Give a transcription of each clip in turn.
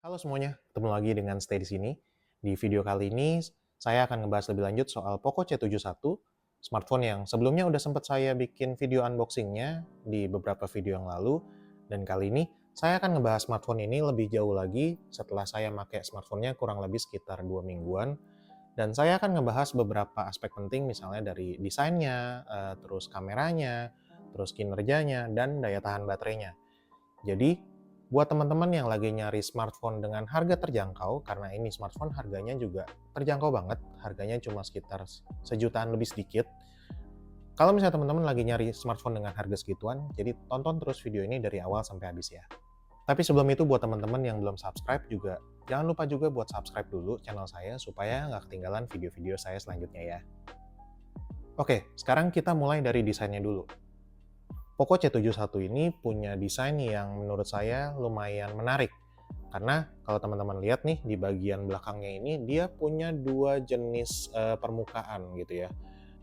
Halo semuanya, ketemu lagi dengan Stay di sini. Di video kali ini, saya akan ngebahas lebih lanjut soal Poco C71, smartphone yang sebelumnya udah sempat saya bikin video unboxingnya di beberapa video yang lalu, dan kali ini saya akan ngebahas smartphone ini lebih jauh lagi setelah saya pakai smartphone-nya kurang lebih sekitar 2 mingguan, dan saya akan ngebahas beberapa aspek penting misalnya dari desainnya, terus kameranya, terus kinerjanya, dan daya tahan baterainya. Jadi, buat teman-teman yang lagi nyari smartphone dengan harga terjangkau, karena ini smartphone harganya juga terjangkau banget, harganya cuma sekitar sejutaan lebih sedikit. Kalau misalnya teman-teman lagi nyari smartphone dengan harga segituan, jadi tonton terus video ini dari awal sampai habis ya. Tapi sebelum itu buat teman-teman yang belum subscribe juga, jangan lupa juga buat subscribe dulu channel saya supaya nggak ketinggalan video-video saya selanjutnya ya. Oke, sekarang kita mulai dari desainnya dulu. Poco C71 ini punya desain yang menurut saya lumayan menarik. Karena kalau teman-teman lihat nih di bagian belakangnya ini dia punya dua jenis permukaan gitu ya.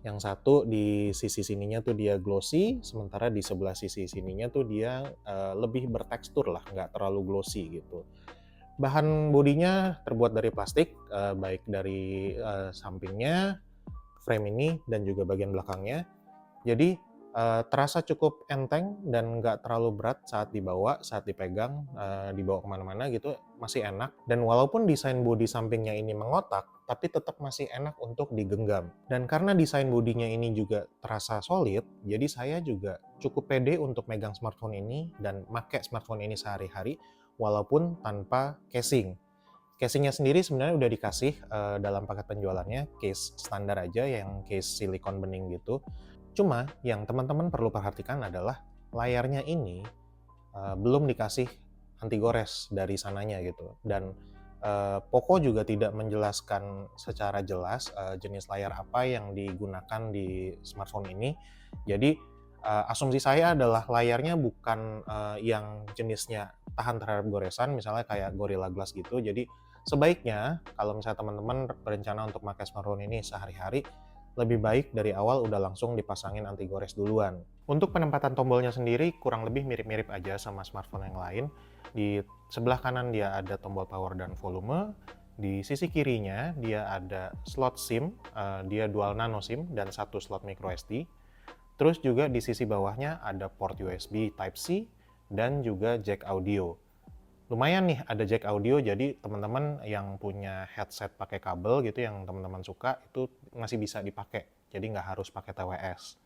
Yang satu di sisi sininya tuh dia glossy, sementara di sebelah sisi sininya tuh dia lebih bertekstur lah, nggak terlalu glossy gitu. Bahan bodinya terbuat dari plastik, baik dari sampingnya, frame ini, dan juga bagian belakangnya. Jadi, terasa cukup enteng dan nggak terlalu berat saat dibawa, saat dipegang, dibawa kemana-mana gitu, masih enak. Dan walaupun desain bodi sampingnya ini mengotak, tapi tetap masih enak untuk digenggam. Dan karena desain bodinya ini juga terasa solid, jadi saya juga cukup pede untuk megang smartphone ini dan make smartphone ini sehari-hari, walaupun tanpa casing. Casingnya sendiri sebenarnya udah dikasih dalam paket penjualannya, case standar aja yang case silikon bening gitu. Cuma yang teman-teman perlu perhatikan adalah layarnya ini belum dikasih anti gores dari sananya gitu. Dan Poco juga tidak menjelaskan secara jelas jenis layar apa yang digunakan di smartphone ini. Jadi asumsi saya adalah layarnya bukan yang jenisnya tahan terhadap goresan, misalnya kayak Gorilla Glass gitu. Jadi sebaiknya kalau misalnya teman-teman berencana untuk pakai smartphone ini sehari-hari, lebih baik dari awal udah langsung dipasangin anti gores duluan. Untuk penempatan tombolnya sendiri kurang lebih mirip-mirip aja sama smartphone yang lain. Di sebelah kanan dia ada tombol power dan volume. Di sisi kirinya dia ada slot SIM, dia dual nano SIM dan satu slot micro SD. Terus juga di sisi bawahnya ada port USB Type-C dan juga jack audio. Lumayan nih ada jack audio, jadi teman-teman yang punya headset pakai kabel gitu yang teman-teman suka itu masih bisa dipakai, jadi nggak harus pakai TWS.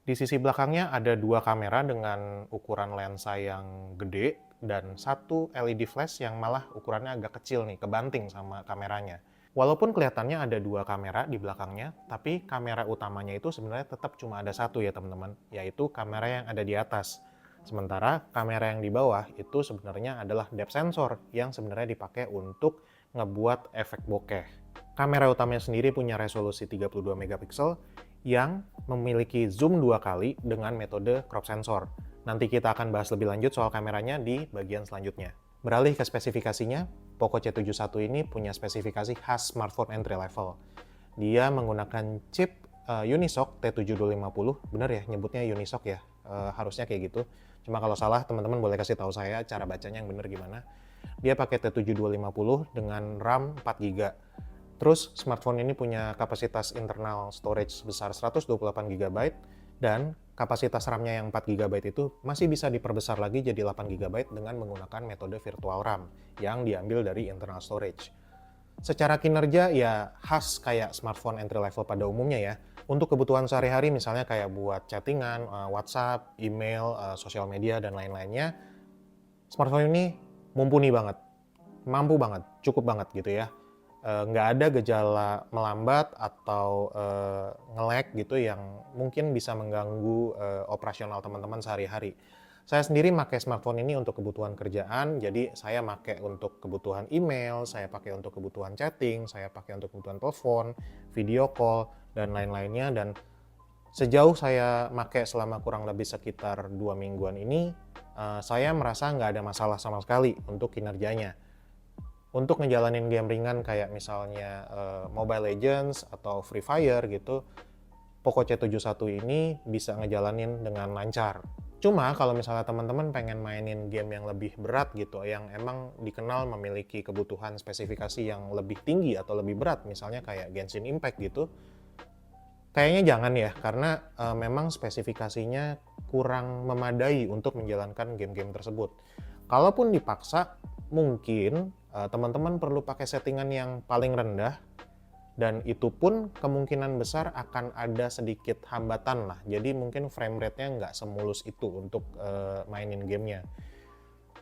Di sisi belakangnya ada dua kamera dengan ukuran lensa yang gede dan satu LED flash yang malah ukurannya agak kecil nih, kebanting sama kameranya. Walaupun kelihatannya ada dua kamera di belakangnya, tapi kamera utamanya itu sebenarnya tetap cuma ada satu ya teman-teman, yaitu kamera yang ada di atas. Sementara kamera yang di bawah itu sebenarnya adalah depth sensor yang sebenarnya dipakai untuk ngebuat efek bokeh. Kamera utamanya sendiri punya resolusi 32 megapiksel yang memiliki zoom 2 kali dengan metode crop sensor. Nanti kita akan bahas lebih lanjut soal kameranya di bagian selanjutnya. Beralih ke spesifikasinya, Poco C71 ini punya spesifikasi khas smartphone entry level. Dia menggunakan chip Unisoc T7250, bener ya nyebutnya Unisoc ya, harusnya kayak gitu. Cuma kalau salah teman-teman boleh kasih tahu saya cara bacanya yang bener gimana. Dia pakai T7250 dengan RAM 4 GB. Terus smartphone ini punya kapasitas internal storage sebesar 128 GB dan kapasitas RAM-nya yang 4 GB itu masih bisa diperbesar lagi jadi 8 GB dengan menggunakan metode virtual RAM yang diambil dari internal storage. Secara kinerja ya khas kayak smartphone entry level pada umumnya ya. Untuk kebutuhan sehari-hari misalnya kayak buat chattingan, WhatsApp, email, sosial media, dan lain-lainnya, smartphone ini mumpuni banget, mampu banget, cukup banget gitu ya. Nggak ada gejala melambat atau nge-lag gitu yang mungkin bisa mengganggu operasional teman-teman sehari-hari. Saya sendiri pakai smartphone ini untuk kebutuhan kerjaan, jadi saya pakai untuk kebutuhan email, saya pakai untuk kebutuhan chatting, saya pakai untuk kebutuhan telepon, video call, dan lain-lainnya. Dan sejauh saya pakai selama kurang lebih sekitar 2 mingguan ini, saya merasa nggak ada masalah sama sekali untuk kinerjanya. Untuk ngejalanin game ringan kayak misalnya Mobile Legends atau Free Fire gitu, Poco C71 ini bisa ngejalanin dengan lancar. Cuma kalau misalnya teman-teman pengen mainin game yang lebih berat gitu, yang emang dikenal memiliki kebutuhan spesifikasi yang lebih tinggi atau lebih berat, misalnya kayak Genshin Impact gitu, kayaknya jangan ya, karena memang spesifikasinya kurang memadai untuk menjalankan game-game tersebut. Kalaupun dipaksa, mungkin teman-teman perlu pakai settingan yang paling rendah, dan itu pun kemungkinan besar akan ada sedikit hambatan lah. Jadi mungkin frame rate-nya nggak semulus itu untuk mainin gamenya.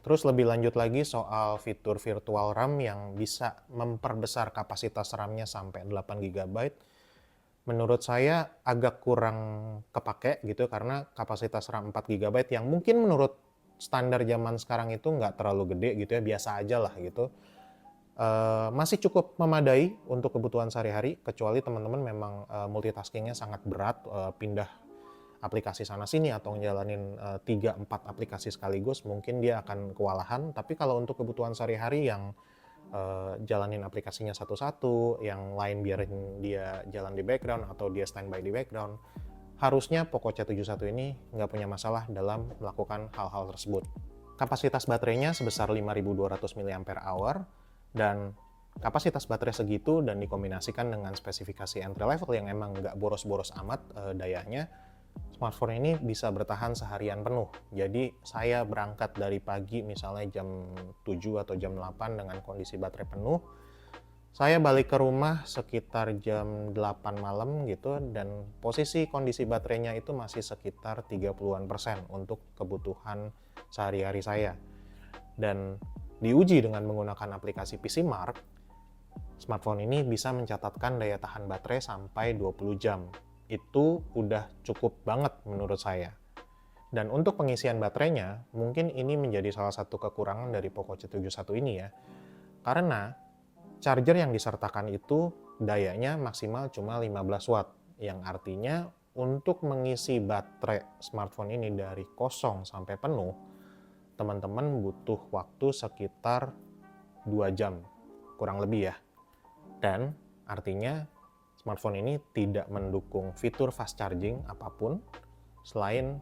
Terus lebih lanjut lagi soal fitur virtual RAM yang bisa memperbesar kapasitas RAM-nya sampai 8 GB. Menurut saya agak kurang kepake gitu, karena kapasitas RAM 4 GB yang mungkin menurut standar zaman sekarang itu nggak terlalu gede gitu ya, biasa aja lah gitu. Masih cukup memadai untuk kebutuhan sehari-hari, kecuali teman-teman memang multitaskingnya sangat berat, pindah aplikasi sana-sini atau ngejalanin 3-4 aplikasi sekaligus, mungkin dia akan kewalahan. Tapi kalau untuk kebutuhan sehari-hari yang jalanin aplikasinya satu-satu, yang lain biarin dia jalan di background atau dia standby di background, harusnya Poco C71 ini nggak punya masalah dalam melakukan hal-hal tersebut. Kapasitas baterainya sebesar 5200 mAh, dan kapasitas baterai segitu dan dikombinasikan dengan spesifikasi entry level yang emang nggak boros-boros amat dayanya, smartphone ini bisa bertahan seharian penuh. Jadi saya berangkat dari pagi misalnya jam 7 atau jam 8 dengan kondisi baterai penuh, saya balik ke rumah sekitar jam 8 malam gitu, dan posisi kondisi baterainya itu masih sekitar 30-an% untuk kebutuhan sehari-hari saya. Dan diuji dengan menggunakan aplikasi PCMark, smartphone ini bisa mencatatkan daya tahan baterai sampai 20 jam. Itu udah cukup banget menurut saya. Dan untuk pengisian baterainya, mungkin ini menjadi salah satu kekurangan dari Poco C71 ini ya. Karena charger yang disertakan itu dayanya maksimal cuma 15 watt, yang artinya untuk mengisi baterai smartphone ini dari kosong sampai penuh, teman-teman butuh waktu sekitar 2 jam, kurang lebih ya. Dan artinya smartphone ini tidak mendukung fitur fast charging apapun selain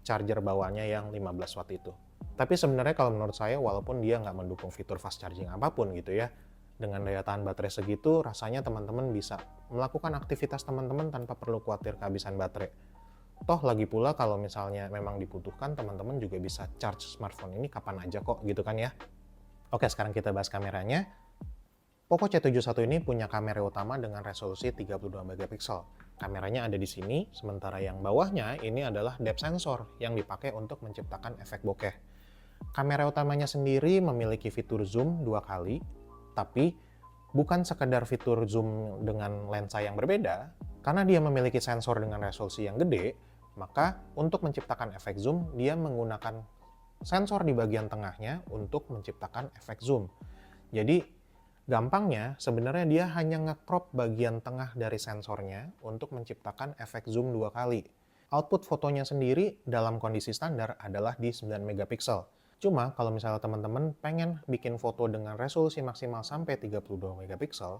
charger bawaannya yang 15 watt itu. Tapi sebenarnya kalau menurut saya, walaupun dia nggak mendukung fitur fast charging apapun gitu ya, dengan daya tahan baterai segitu, rasanya teman-teman bisa melakukan aktivitas teman-teman tanpa perlu khawatir kehabisan baterai. Toh lagi pula kalau misalnya memang dibutuhkan, teman-teman juga bisa charge smartphone ini kapan aja kok gitu kan ya. Oke, sekarang kita bahas kameranya. Poco C71 ini punya kamera utama dengan resolusi 32 megapiksel. Kameranya ada di sini, sementara yang bawahnya ini adalah depth sensor yang dipakai untuk menciptakan efek bokeh. Kamera utamanya sendiri memiliki fitur zoom 2 kali, tapi bukan sekedar fitur zoom dengan lensa yang berbeda. Karena dia memiliki sensor dengan resolusi yang gede, maka untuk menciptakan efek zoom, dia menggunakan sensor di bagian tengahnya untuk menciptakan efek zoom. Jadi gampangnya, sebenarnya dia hanya nge-crop bagian tengah dari sensornya untuk menciptakan efek zoom 2 kali. Output fotonya sendiri dalam kondisi standar adalah di 9 megapiksel. Cuma kalau misalnya teman-teman pengen bikin foto dengan resolusi maksimal sampai 32 megapiksel,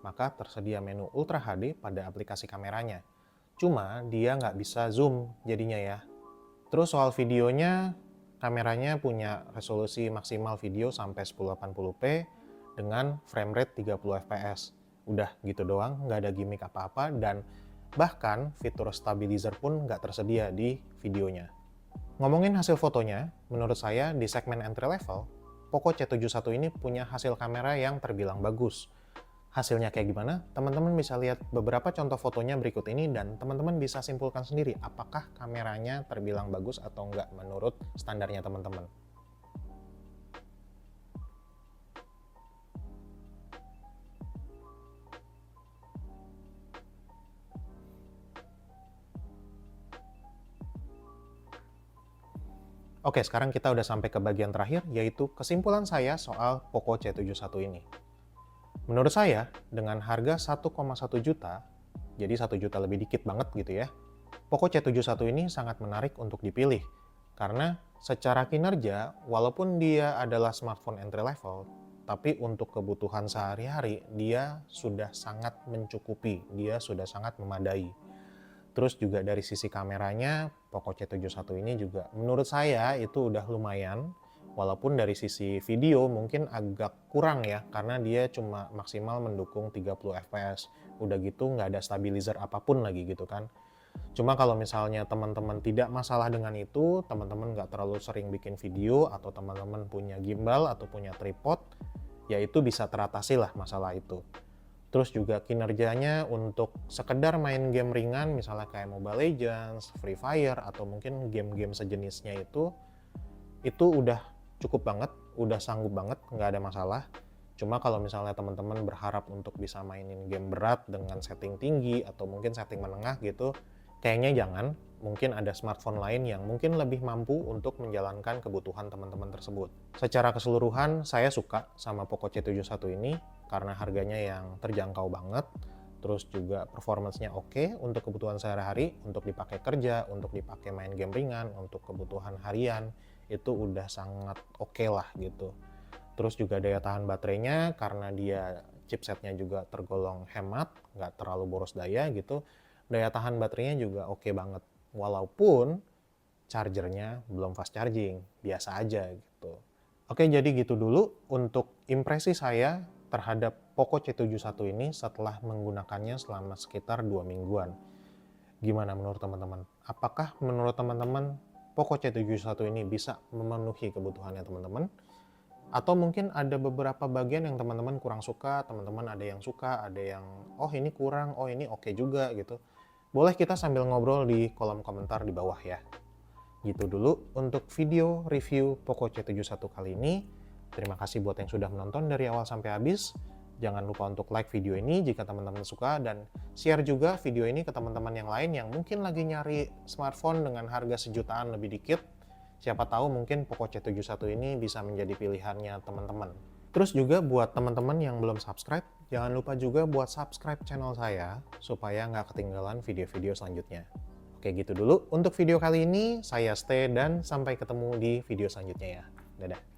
maka tersedia menu Ultra HD pada aplikasi kameranya. Cuma dia nggak bisa zoom jadinya ya. Terus soal videonya, kameranya punya resolusi maksimal video sampai 1080p, dengan frame rate 30 fps. Udah gitu doang, nggak ada gimmick apa-apa, dan bahkan fitur stabilizer pun nggak tersedia di videonya. Ngomongin hasil fotonya, menurut saya di segmen entry level, Poco C71 ini punya hasil kamera yang terbilang bagus. Hasilnya kayak gimana? Teman-teman bisa lihat beberapa contoh fotonya berikut ini, dan teman-teman bisa simpulkan sendiri apakah kameranya terbilang bagus atau nggak menurut standarnya teman-teman. Oke, sekarang kita udah sampai ke bagian terakhir, yaitu kesimpulan saya soal Poco C71 ini. Menurut saya, dengan harga 1,1 juta, jadi 1 juta lebih dikit banget gitu ya, Poco C71 ini sangat menarik untuk dipilih. Karena secara kinerja, walaupun dia adalah smartphone entry level, tapi untuk kebutuhan sehari-hari, dia sudah sangat mencukupi, dia sudah sangat memadai. Terus juga dari sisi kameranya, Poco C71 ini juga menurut saya itu udah lumayan. Walaupun dari sisi video mungkin agak kurang ya, karena dia cuma maksimal mendukung 30 fps. Udah gitu nggak ada stabilizer apapun lagi gitu kan. Cuma kalau misalnya teman-teman tidak masalah dengan itu, teman-teman nggak terlalu sering bikin video, atau teman-teman punya gimbal atau punya tripod, ya itu bisa teratasi lah masalah itu. Terus juga kinerjanya untuk sekedar main game ringan, misalnya kayak Mobile Legends, Free Fire, atau mungkin game-game sejenisnya itu udah cukup banget, udah sanggup banget, nggak ada masalah. Cuma kalau misalnya teman-teman berharap untuk bisa mainin game berat dengan setting tinggi atau mungkin setting menengah gitu, kayaknya jangan. Mungkin ada smartphone lain yang mungkin lebih mampu untuk menjalankan kebutuhan teman-teman tersebut. Secara keseluruhan, saya suka sama Poco C71 ini karena harganya yang terjangkau banget, terus juga performance-nya oke untuk kebutuhan sehari-hari, untuk dipakai kerja, untuk dipakai main game ringan, untuk kebutuhan harian, itu udah sangat oke lah gitu. Terus juga daya tahan baterainya, karena dia chipsetnya juga tergolong hemat, nggak terlalu boros daya gitu, daya tahan baterainya juga oke banget. Walaupun chargernya belum fast charging, biasa aja gitu. Oke, jadi gitu dulu untuk impresi saya terhadap Poco C71 ini setelah menggunakannya selama sekitar 2 mingguan. Gimana menurut teman-teman? Apakah menurut teman-teman Poco C71 ini bisa memenuhi kebutuhannya teman-teman? Atau mungkin ada beberapa bagian yang teman-teman kurang suka, teman-teman ada yang suka, ada yang oh ini kurang, oh ini oke juga gitu. Boleh kita sambil ngobrol di kolom komentar di bawah ya. Gitu dulu untuk video review Poco C71 kali ini. Terima kasih buat yang sudah menonton dari awal sampai habis. Jangan lupa untuk like video ini jika teman-teman suka, dan share juga video ini ke teman-teman yang lain yang mungkin lagi nyari smartphone dengan harga sejutaan lebih dikit. Siapa tahu mungkin Poco C71 ini bisa menjadi pilihannya teman-teman. Terus juga buat teman-teman yang belum subscribe, jangan lupa juga buat subscribe channel saya supaya nggak ketinggalan video-video selanjutnya. Oke, gitu dulu untuk video kali ini. Saya Stay dan sampai ketemu di video selanjutnya ya. Dadah.